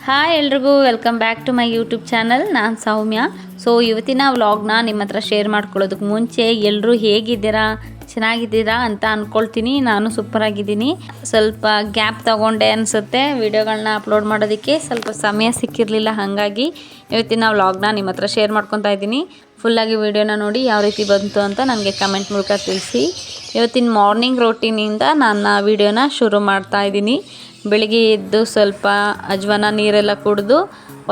Hi ಎಲ್ರಿಗೂ welcome back to my YouTube channel. ನಾನು Soumya. So ಇವತ್ತಿನ ವ್ಲಾಗ್ನ ನಿಮ್ಮ ಹತ್ರ ಶೇರ್ ಮಾಡ್ಕೊಳ್ಳೋದಕ್ಕೆ ಮುಂಚೆ ಎಲ್ಲರೂ ಹೇಗಿದ್ದೀರಾ, ಚೆನ್ನಾಗಿದ್ದೀರಾ ಅಂತ ಅಂದ್ಕೊಳ್ತೀನಿ. ನಾನು ಸೂಪರಾಗಿದ್ದೀನಿ. ಸ್ವಲ್ಪ ಗ್ಯಾಪ್ ತೊಗೊಂಡೆ ಅನಿಸುತ್ತೆ ವಿಡಿಯೋಗಳನ್ನ ಅಪ್ಲೋಡ್ ಮಾಡೋದಕ್ಕೆ, ಸ್ವಲ್ಪ ಸಮಯ ಸಿಕ್ಕಿರಲಿಲ್ಲ. ಹಾಗಾಗಿ ಇವತ್ತಿನ ವ್ಲಾಗ್ನ ನಿಮ್ಮ ಹತ್ರ ಶೇರ್ ಮಾಡ್ಕೊತಾ ಇದ್ದೀನಿ. ಫುಲ್ಲಾಗಿ ವಿಡಿಯೋನ ನೋಡಿ ಯಾವ ರೀತಿ ಬಂತು ಅಂತ ನನಗೆ ಕಮೆಂಟ್ ಮೂಲಕ ತಿಳಿಸಿ. ಇವತ್ತಿನ ಮಾರ್ನಿಂಗ್ ರೋಟೀನಿಂದ ನನ್ನ ವಿಡಿಯೋನ ಶುರು ಮಾಡ್ತಾ ಇದ್ದೀನಿ. ಬೆಳಿಗ್ಗೆ ಎದ್ದು ಸ್ವಲ್ಪ ಅಜ್ವಾನ ನೀರೆಲ್ಲ ಕುಡಿದು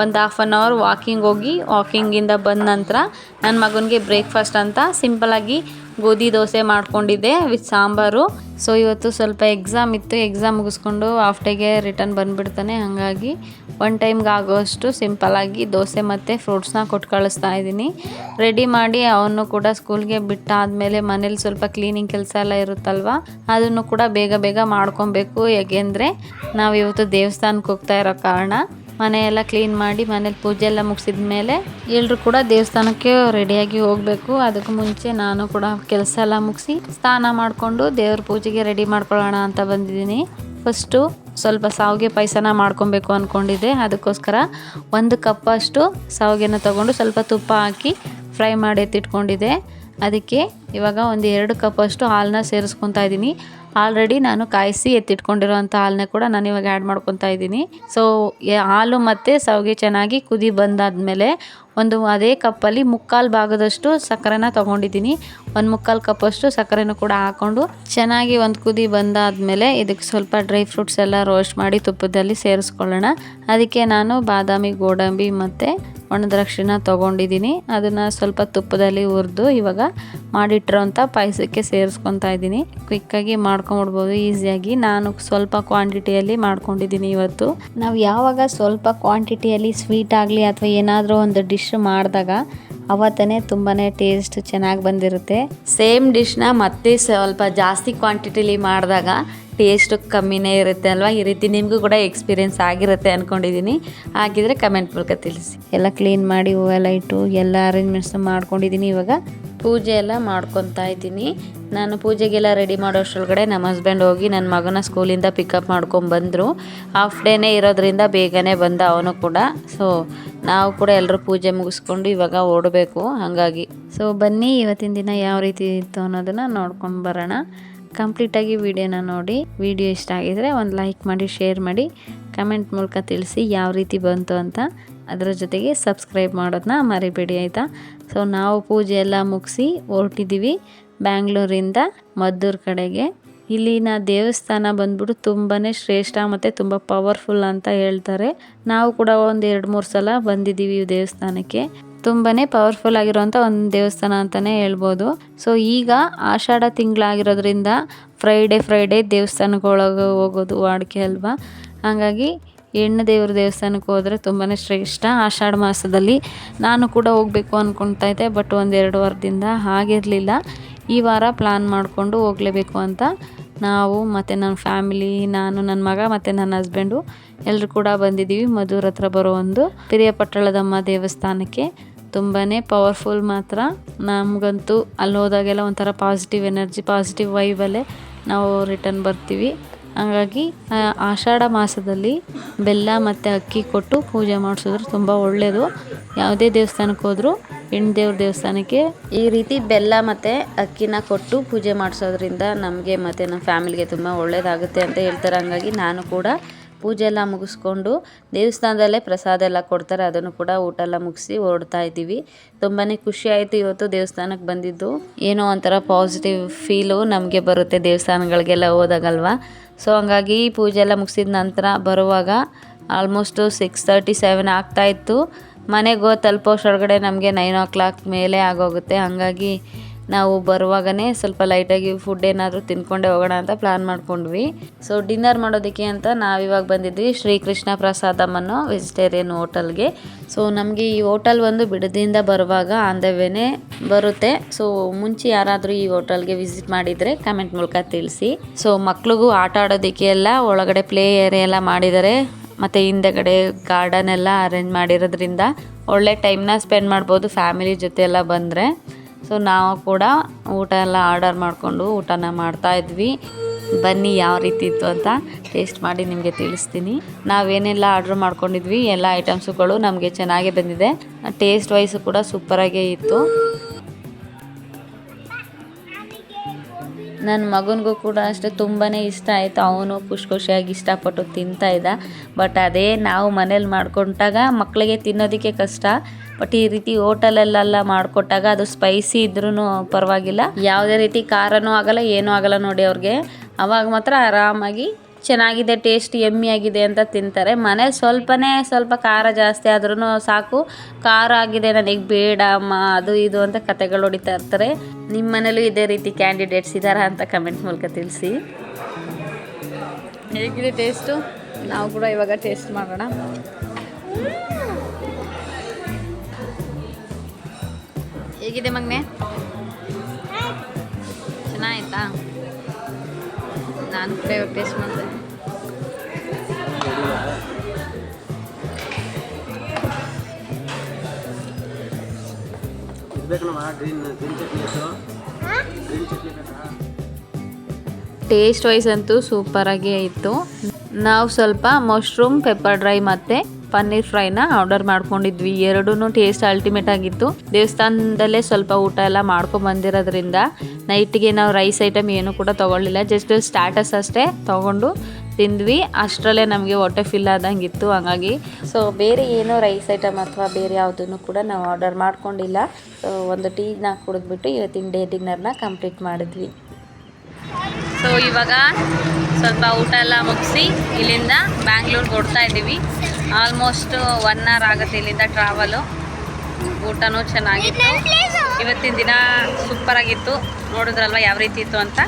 ಒಂದು ಹಾಫ್ ಆನ್ ಅವರ್ ವಾಕಿಂಗ್ ಹೋಗಿ, ವಾಕಿಂಗಿಂದ ಬಂದ ನಂತರ ನನ್ನ ಮಗನಿಗೆ ಬ್ರೇಕ್ಫಾಸ್ಟ್ ಅಂತ ಸಿಂಪಲಾಗಿ ಗೋಧಿ ದೋಸೆ ಮಾಡ್ಕೊಂಡಿದ್ದೆ ವಿತ್ ಸಾಂಬಾರು. ಸೊ ಇವತ್ತು ಸ್ವಲ್ಪ ಎಕ್ಸಾಮ್ ಇತ್ತು, ಎಕ್ಸಾಮ್ ಮುಗಿಸ್ಕೊಂಡು ಹಾಫ್ ಡೇಗೆ ರಿಟರ್ನ್ ಬಂದುಬಿಡ್ತಾನೆ. ಹಾಗಾಗಿ ಒನ್ ಟೈಮ್ಗೆ ಆಗೋಷ್ಟು ಸಿಂಪಲಾಗಿ ದೋಸೆ ಮತ್ತು ಫ್ರೂಟ್ಸ್ನ ಕೊಟ್ಟು ಕಳಿಸ್ತಾ ಇದ್ದೀನಿ. ರೆಡಿ ಮಾಡಿ ಅವನು ಕೂಡ ಸ್ಕೂಲ್ಗೆ ಬಿಟ್ಟಾದಮೇಲೆ ಮನೇಲಿ ಸ್ವಲ್ಪ ಕ್ಲೀನಿಂಗ್ ಕೆಲಸ ಎಲ್ಲ ಇರುತ್ತಲ್ವ, ಅದನ್ನು ಕೂಡ ಬೇಗ ಬೇಗ ಮಾಡ್ಕೊಬೇಕು. ಹೇಗೆಂದರೆ ನಾವು ಇವತ್ತು ದೇವಸ್ಥಾನಕ್ಕೆ ಹೋಗ್ತಾ ಇರೋ ಕಾರಣ ಮನೆಯೆಲ್ಲ ಕ್ಲೀನ್ ಮಾಡಿ ಮನೇಲಿ ಪೂಜೆ ಎಲ್ಲ ಮುಗಿಸಿದ ಮೇಲೆ ಎಲ್ಲರೂ ಕೂಡ ದೇವಸ್ಥಾನಕ್ಕೆ ರೆಡಿಯಾಗಿ ಹೋಗಬೇಕು. ಅದಕ್ಕೆ ಮುಂಚೆ ನಾನು ಕೂಡ ಕೆಲಸ ಎಲ್ಲ ಮುಗಿಸಿ ಸ್ನಾನ ಮಾಡಿಕೊಂಡು ದೇವ್ರ ಪೂಜೆಗೆ ರೆಡಿ ಮಾಡ್ಕೊಳ್ಳೋಣ ಅಂತ ಬಂದಿದ್ದೀನಿ. ಫಸ್ಟು ಸ್ವಲ್ಪ ಶಾವಿಗೆ ಪಾಯಸನ ಮಾಡ್ಕೊಬೇಕು ಅಂದ್ಕೊಂಡಿದ್ದೆ. ಅದಕ್ಕೋಸ್ಕರ 1 ಕಪ್ಪಷ್ಟು ಶಾವಿಗೆನ ತೊಗೊಂಡು ಸ್ವಲ್ಪ ತುಪ್ಪ ಹಾಕಿ ಫ್ರೈ ಮಾಡಿ ಎತ್ತಿಟ್ಕೊಂಡಿದ್ದೆ. ಅದಕ್ಕೆ ಇವಾಗ 2 ಕಪ್ಪಷ್ಟು ಹಾಲನ್ನ ಸೇರಿಸ್ಕೊತಾ ಇದ್ದೀನಿ. ಆಲ್ರೆಡಿ ನಾನು ಕಾಯಿಸಿ ಎತ್ತಿಟ್ಕೊಂಡಿರೋಂಥ ಹಾಲನ್ನ ಕೂಡ ನಾನು ಇವಾಗ ಆ್ಯಡ್ ಮಾಡ್ಕೊತಾ ಇದ್ದೀನಿ. ಸೊ ಹಾಲು ಮತ್ತು ಶಾವಿಗೆ ಚೆನ್ನಾಗಿ ಕುದಿ ಬಂದಾದಮೇಲೆ ಅದೇ ಕಪ್ಪಲ್ಲಿ 3/4 ಭಾಗದಷ್ಟು ಸಕ್ಕರೆನ ತೊಗೊಂಡಿದ್ದೀನಿ. 1/3 ಕಪ್ಪಷ್ಟು ಸಕ್ಕರೆನೂ ಕೂಡ ಹಾಕ್ಕೊಂಡು ಚೆನ್ನಾಗಿ ಒಂದು ಕುದಿ ಬಂದಾದಮೇಲೆ ಇದಕ್ಕೆ ಸ್ವಲ್ಪ ಡ್ರೈ ಫ್ರೂಟ್ಸ್ ಎಲ್ಲ ರೋಸ್ಟ್ ಮಾಡಿ ತುಪ್ಪದಲ್ಲಿ ಸೇರಿಸ್ಕೊಳ್ಳೋಣ. ಅದಕ್ಕೆ ನಾನು ಬಾದಾಮಿ, ಗೋಡಂಬಿ ಮತ್ತು ಒಣ ದ್ರಾಕ್ಷಿನ ತೊಗೊಂಡಿದ್ದೀನಿ. ಅದನ್ನು ಸ್ವಲ್ಪ ತುಪ್ಪದಲ್ಲಿ ಹುರಿದು ಇವಾಗ ಮಾಡಿಟ್ಟಿರೋಂಥ ಪಾಯಸಕ್ಕೆ ಸೇರಿಸ್ಕೊತಾ ಇದ್ದೀನಿ. ಕ್ವಿಕ್ಕಾಗಿ ಮಾಡ್ಕೊಂಬಿಡ್ಬೋದು ಈಸಿಯಾಗಿ. ನಾನು ಸ್ವಲ್ಪ ಕ್ವಾಂಟಿಟಿಯಲ್ಲಿ ಮಾಡ್ಕೊಂಡಿದ್ದೀನಿ. ಇವತ್ತು ನಾವು ಯಾವಾಗ ಸ್ವಲ್ಪ ಕ್ವಾಂಟಿಟಿಯಲ್ಲಿ ಸ್ವೀಟ್ ಆಗಲಿ ಅಥವಾ ಏನಾದರೂ ಒಂದು ಡಿಶ್ ಮಾಡಿದಾಗ ಅವತ್ತೇ ತುಂಬಾ ಟೇಸ್ಟ್ ಚೆನ್ನಾಗಿ ಬಂದಿರುತ್ತೆ. ಸೇಮ್ ಡಿಶ್ನ ಮತ್ತೆ ಸ್ವಲ್ಪ ಜಾಸ್ತಿ ಕ್ವಾಂಟಿಟಿಲಿ ಮಾಡಿದಾಗ ಟೇಸ್ಟ್ ಕಮ್ಮಿನೇ ಇರುತ್ತೆ ಅಲ್ವಾ. ಈ ರೀತಿ ನಿಮಗೂ ಕೂಡ ಎಕ್ಸ್ಪೀರಿಯೆನ್ಸ್ ಆಗಿರುತ್ತೆ ಅಂದ್ಕೊಂಡಿದ್ದೀನಿ. ಆಗಿದ್ರೆ ಕಮೆಂಟ್ ಮೂಲಕ ತಿಳಿಸಿ. ಎಲ್ಲ ಕ್ಲೀನ್ ಮಾಡಿ ಹೂವೆಲ್ಲ ಇಟ್ಟು ಎಲ್ಲ ಅರೇಂಜ್ಮೆಂಟ್ಸ್ ಮಾಡ್ಕೊಂಡಿದ್ದೀನಿ. ಇವಾಗ ಪೂಜೆ ಎಲ್ಲ ಮಾಡ್ಕೊತಾ ಇದ್ದೀನಿ. ನಾನು ಪೂಜೆಗೆಲ್ಲ ರೆಡಿ ಮಾಡೋ ಅಷ್ಟರೊಳಗಡೆ ನಮ್ಮ ಹಸ್ಬೆಂಡ್ ಹೋಗಿ ನನ್ನ ಮಗನ ಸ್ಕೂಲಿಂದ ಪಿಕಪ್ ಮಾಡ್ಕೊಂಡ್ಬಂದರು. ಹಾಫ್ ಡೇನೇ ಇರೋದ್ರಿಂದ ಬೇಗನೆ ಬಂದ ಅವನು ಕೂಡ. ಸೊ ನಾವು ಕೂಡ ಎಲ್ಲರೂ ಪೂಜೆ ಮುಗಿಸ್ಕೊಂಡು ಇವಾಗ ಓಡಬೇಕು. ಹಾಗಾಗಿ ಸೊ ಬನ್ನಿ ಇವತ್ತಿನ ದಿನ ಯಾವ ರೀತಿ ಇತ್ತು ಅನ್ನೋದನ್ನು ನೋಡ್ಕೊಂಡು ಬರೋಣ. ಕಂಪ್ಲೀಟಾಗಿ ವಿಡಿಯೋನ ನೋಡಿ. ವಿಡಿಯೋ ಇಷ್ಟ ಆಗಿದರೆ ಒಂದು ಲೈಕ್ ಮಾಡಿ, ಶೇರ್ ಮಾಡಿ, ಕಮೆಂಟ್ ಮೂಲಕ ತಿಳಿಸಿ ಯಾವ ರೀತಿ ಬಂತು ಅಂತ. ಅದರ ಜೊತೆಗೆ ಸಬ್ಸ್ಕ್ರೈಬ್ ಮಾಡೋದನ್ನ ಮರಿಬೇಡಿ ಆಯಿತಾ. ಸೊ ನಾವು ಪೂಜೆ ಎಲ್ಲ ಮುಗಿಸಿ ಹೊರಟಿದ್ದೀವಿ ಬ್ಯಾಂಗ್ಳೂರಿಂದ ಮದ್ದೂರು ಕಡೆಗೆ. ಇಲ್ಲಿನ ದೇವಸ್ಥಾನ ಬಂದ್ಬಿಟ್ಟು ತುಂಬಾ ಶ್ರೇಷ್ಠ ಮತ್ತು ತುಂಬ ಪವರ್ಫುಲ್ ಅಂತ ಹೇಳ್ತಾರೆ. ನಾವು ಕೂಡ 1-2-3 ಸಲ ಬಂದಿದ್ದೀವಿ ಈ ದೇವಸ್ಥಾನಕ್ಕೆ. ತುಂಬಾ ಪವರ್ಫುಲ್ ಆಗಿರೋಂಥ ಒಂದು ದೇವಸ್ಥಾನ ಅಂತಲೇ ಹೇಳ್ಬೋದು. ಸೊ ಈಗ ಆಷಾಢ ತಿಂಗಳಾಗಿರೋದ್ರಿಂದ ಫ್ರೈಡೇ ದೇವಸ್ಥಾನಕ್ಕೆ ಹೋಗೋದು ವಾಡಿಕೆ ಅಲ್ವಾ. ಹಾಗಾಗಿ ಹೆಣ್ಣು ದೇವ್ರ ದೇವಸ್ಥಾನಕ್ಕೆ ಹೋದರೆ ತುಂಬಾ ಶ್ರೇಷ್ಠ. ಆಷಾಢ ಮಾಸದಲ್ಲಿ ನಾನು ಕೂಡ ಹೋಗಬೇಕು ಅಂದ್ಕೊಳ್ತಾ ಇದ್ದೆ, ಬಟ್ 1-2 ವಾರದಿಂದ ಆಗಿರಲಿಲ್ಲ. ಈ ವಾರ ಪ್ಲ್ಯಾನ್ ಮಾಡಿಕೊಂಡು ಹೋಗಲೇಬೇಕು ಅಂತ ನಾವು ಮತ್ತು ನನ್ನ ಫ್ಯಾಮಿಲಿ, ನಾನು, ನನ್ನ ಮಗ ಮತ್ತು ನನ್ನ ಹಸ್ಬೆಂಡು ಎಲ್ಲರೂ ಕೂಡ ಬಂದಿದ್ದೀವಿ ಮದ್ದೂರು ಹತ್ರ ಬರೋ ಒಂದು ಪಿರಿಯಾಪಟ್ಟಣದಮ್ಮ ದೇವಸ್ಥಾನಕ್ಕೆ. ತುಂಬಾ ಪವರ್ಫುಲ್ ಮಾತ್ರ. ನಮಗಂತೂ ಅಲ್ಲಿ ಹೋದಾಗೆಲ್ಲ ಒಂಥರ ಪಾಸಿಟಿವ್ ಎನರ್ಜಿ, ಪಾಸಿಟಿವ್ ವೈಬಲ್ಲೇ ನಾವು ರಿಟರ್ನ್ ಬರ್ತೀವಿ. ಹಾಗಾಗಿ ಆಷಾಢ ಮಾಸದಲ್ಲಿ ಬೆಲ್ಲ ಮತ್ತು ಅಕ್ಕಿ ಕೊಟ್ಟು ಪೂಜೆ ಮಾಡಿಸಿದ್ರೆ ತುಂಬ ಒಳ್ಳೆಯದು. ಯಾವುದೇ ದೇವಸ್ಥಾನಕ್ಕೆ ಹೋದರೂ ಹೆಣ್ಣು ದೇವ್ರ ದೇವಸ್ಥಾನಕ್ಕೆ ಈ ರೀತಿ ಬೆಲ್ಲ ಮತ್ತು ಅಕ್ಕಿನ ಕೊಟ್ಟು ಪೂಜೆ ಮಾಡಿಸೋದ್ರಿಂದ ನಮಗೆ ಮತ್ತು ನಮ್ಮ ಫ್ಯಾಮಿಲಿಗೆ ತುಂಬ ಒಳ್ಳೆಯದಾಗುತ್ತೆ ಅಂತ ಹೇಳ್ತಾರೆ. ಹಾಗಾಗಿ ನಾನು ಕೂಡ ಪೂಜೆ ಎಲ್ಲ ಮುಗಿಸ್ಕೊಂಡು ದೇವಸ್ಥಾನದಲ್ಲೇ ಪ್ರಸಾದ ಎಲ್ಲ ಕೊಡ್ತಾರೆ, ಅದನ್ನು ಕೂಡ ಊಟ ಎಲ್ಲ ಮುಗಿಸಿ ಹೊರಡ್ತಾ ಇದ್ದೀವಿ. ತುಂಬಾ ಖುಷಿ ಆಯಿತು ಇವತ್ತು ದೇವಸ್ಥಾನಕ್ಕೆ ಬಂದಿದ್ದು. ಏನೋ ಒಂಥರ ಪಾಸಿಟಿವ್ ಫೀಲು ನಮಗೆ ಬರುತ್ತೆ ದೇವಸ್ಥಾನಗಳಿಗೆಲ್ಲ ಹೋದಾಗಲ್ವ. ಸೊ ಹಂಗಾಗಿ ಪೂಜೆ ಎಲ್ಲ ಮುಗಿಸಿದ ನಂತರ ಬರುವಾಗ ಆಲ್ಮೋಸ್ಟು 6:37 ಆಗ್ತಾಯಿತ್ತು. ಮನೆಗೆ ತಲುಪೋಷ್ಟೊಳಗಡೆ ನಮಗೆ 9 o'clock ಮೇಲೆ ಆಗೋಗುತ್ತೆ. ಹಾಗಾಗಿ ನಾವು ಬರುವಾಗಲೇ ಸ್ವಲ್ಪ ಲೈಟಾಗಿ ಫುಡ್ ಏನಾದರೂ ತಿನ್ಕೊಂಡೇ ಹೋಗೋಣ ಅಂತ ಪ್ಲ್ಯಾನ್ ಮಾಡ್ಕೊಂಡ್ವಿ. ಸೊ ಡಿನ್ನರ್ ಮಾಡೋದಕ್ಕೆ ಅಂತ ನಾವಿವಾಗ ಬಂದಿದ್ವಿ ಶ್ರೀಕೃಷ್ಣ ಪ್ರಸಾದಮ್ ಅನ್ನೋ ವೆಜಿಟೇರಿಯನ್ ಹೋಟೆಲ್ಗೆ. ಸೊ ನಮಗೆ ಈ ಹೋಟೆಲ್ ಒಂದು ಬಿಡದಿಯಿಂದ ಬರುವಾಗ ಆನ್ ದ ವೇನೇ ಬರುತ್ತೆ. ಸೊ ಮುಂಚೆ ಯಾರಾದರೂ ಈ ಹೋಟೆಲ್ಗೆ ವಿಸಿಟ್ ಮಾಡಿದರೆ ಕಮೆಂಟ್ ಮೂಲಕ ತಿಳಿಸಿ. ಸೊ ಮಕ್ಳಿಗೂ ಆಟ ಆಡೋದಕ್ಕೆ ಎಲ್ಲ ಒಳಗಡೆ ಪ್ಲೇ ಏರಿಯಾ ಎಲ್ಲ ಮಾಡಿದ್ದಾರೆ ಮತ್ತು ಹಿಂದೆಗಡೆ ಗಾರ್ಡನ್ ಎಲ್ಲ ಅರೇಂಜ್ ಮಾಡಿರೋದ್ರಿಂದ ಒಳ್ಳೆ ಟೈಮ್ನ ಸ್ಪೆಂಡ್ ಮಾಡ್ಬೋದು ಫ್ಯಾಮಿಲಿ ಜೊತೆ ಎಲ್ಲ ಬಂದರೆ. ಸೊ ನಾವು ಕೂಡ ಊಟ ಎಲ್ಲ ಆರ್ಡರ್ ಮಾಡಿಕೊಂಡು ಊಟನ ಮಾಡ್ತಾಯಿದ್ವಿ. ಬನ್ನಿ ಯಾವ ರೀತಿ ಇತ್ತು ಅಂತ ಟೇಸ್ಟ್ ಮಾಡಿ ನಿಮಗೆ ತಿಳಿಸ್ತೀನಿ. ನಾವೇನೆಲ್ಲ ಆರ್ಡ್ರ್ ಮಾಡ್ಕೊಂಡಿದ್ವಿ ಎಲ್ಲ ಐಟಮ್ಸುಗಳು ನಮಗೆ ಚೆನ್ನಾಗೇ ಬಂದಿದೆ. ಟೇಸ್ಟ್ ವೈಸು ಕೂಡ ಸೂಪರಾಗೇ ಇತ್ತು. ನನ್ನ ಮಗನಿಗೂ ಕೂಡ ಅಷ್ಟೇ ತುಂಬಾ ಇಷ್ಟ ಆಯಿತು. ಅವನು ಖುಷಿಯಾಗಿ ಇಷ್ಟಪಟ್ಟು ತಿಂತಾ ಇದ್ದ. ಬಟ್ ಅದೇ ನಾವು ಮನೇಲಿ ಮಾಡ್ಕೊಂಡಾಗ ಮಕ್ಕಳಿಗೆ ತಿನ್ನೋದಕ್ಕೆ ಕಷ್ಟ. ಬಟ್ ಈ ರೀತಿ ಹೋಟೆಲಲ್ಲೆಲ್ಲ ಮಾಡಿಕೊಟ್ಟಾಗ ಅದು ಸ್ಪೈಸಿ ಇದ್ರೂ ಪರವಾಗಿಲ್ಲ, ಯಾವುದೇ ರೀತಿ ಖಾರನೂ ಆಗಲ್ಲ ಏನೂ ಆಗಲ್ಲ ನೋಡಿ ಅವ್ರಿಗೆ. ಅವಾಗ ಮಾತ್ರ ಆರಾಮಾಗಿ ಚೆನ್ನಾಗಿದೆ, ಟೇಸ್ಟ್ ಯಮ್ಮಿ ಆಗಿದೆ ಅಂತ ತಿಂತಾರೆ. ಮನೇಲಿ ಸ್ವಲ್ಪ ಖಾರ ಜಾಸ್ತಿ ಆದ್ರೂ ಸಾಕು, ಖಾರ ಆಗಿದೆ ನನಗೆ ಬೇಡ ಅಮ್ಮ ಅದು ಇದು ಅಂತ ಕತೆಗಳು ಹೊಡಿತಾ ಇರ್ತಾರೆ. ನಿಮ್ಮ ಮನೇಲೂ ಇದೇ ರೀತಿ ಕ್ಯಾಂಡಿಡೇಟ್ಸ್ ಇದ್ದಾರಾ ಅಂತ ಕಮೆಂಟ್ ಮೂಲಕ ತಿಳಿಸಿ. ಹೇಗಿದೆ ಟೇಸ್ಟು? ನಾವು ಕೂಡ ಇವಾಗ ಟೇಸ್ಟ್ ಮಾಡೋಣ. ಹೇಗಿದೆ ಮಗನೆ? ಚೆನ್ನಾಯ್ತಾ? ನಾನು ಕೂಡ ಇವಾಗ ಟೇಸ್ಟ್ ಮಾಡಿದೆ. ಟೇಸ್ಟ್ ವೈಸ್ ಅಂತೂ ಸೂಪರಾಗೇ ಇತ್ತು. ನಾವು ಸ್ವಲ್ಪ ಮಶ್ರೂಮ್ ಪೆಪ್ಪರ್ ಡ್ರೈ ಮತ್ತು ಪನ್ನೀರ್ ಫ್ರೈನ ಆರ್ಡರ್ ಮಾಡ್ಕೊಂಡಿದ್ವಿ. ಎರಡೂ ಟೇಸ್ಟ್ ಅಲ್ಟಿಮೇಟ್ ಆಗಿತ್ತು. ದೇವಸ್ಥಾನದಲ್ಲೇ ಸ್ವಲ್ಪ ಊಟ ಎಲ್ಲ ಮಾಡ್ಕೊಂಬಂದಿರೋದ್ರಿಂದ ನೈಟಿಗೆ ನಾವು ರೈಸ್ ಐಟಮ್ ಏನೂ ಕೂಡ ತೊಗೊಳ್ಳಿಲ್ಲ, ಜಸ್ಟ್ ಸ್ಟಾರ್ಟರ್ಸ್ ಅಷ್ಟೇ ತೊಗೊಂಡು ತಿಂದ್ವಿ. ಅಷ್ಟರಲ್ಲೇ ನಮಗೆ ಹೊಟ್ಟೆ ಫಿಲ್ ಆದಂಗಿತ್ತು. ಹಾಗಾಗಿ ಸೊ ಬೇರೆ ಏನೋ ರೈಸ್ ಐಟಮ್ ಅಥವಾ ಬೇರೆ ಯಾವುದನ್ನು ಕೂಡ ನಾವು ಆರ್ಡರ್ ಮಾಡ್ಕೊಂಡಿಲ್ಲ. ಒಂದು ಟೀನ ಕುಡಿದ್ಬಿಟ್ಟು ಇವತ್ತಿನ ಡೇ ಡಿನ್ನರ್ನ ಕಂಪ್ಲೀಟ್ ಮಾಡಿದ್ವಿ. ಸೊ ಇವಾಗ ಸ್ವಲ್ಪ ಊಟ ಎಲ್ಲ ಮುಗಿಸಿ ಇಲ್ಲಿಂದ ಬ್ಯಾಂಗ್ಳೂರ್ಗೆ ಹೊಡ್ತಾ ಇದ್ದೀವಿ. ಆಲ್ಮೋಸ್ಟ್ 1 hour ಆಗುತ್ತೆ ಇಲ್ಲಿಂದ ಟ್ರಾವೆಲು. ಊಟನೂ ಚೆನ್ನಾಗಿತ್ತು. ಇವತ್ತಿನ ದಿನ ಸೂಪರಾಗಿತ್ತು. ನೋಡಿದ್ರಲ್ವ ಯಾವ ರೀತಿ ಇತ್ತು ಅಂತ.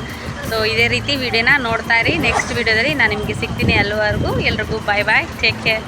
ಸೊ ಇದೇ ರೀತಿ ವಿಡಿಯೋನ ನೋಡ್ತಾ ಇರಿ. ನೆಕ್ಸ್ಟ್ ವಿಡಿಯೋದಲ್ಲಿ ನಾನು ನಿಮಗೆ ಸಿಗ್ತೀನಿ. ಅಲ್ಲಿವರೆಗೂ ಎಲ್ರಿಗೂ ಬಾಯ್ ಬಾಯ್, ಟೇಕ್ ಕೇರ್.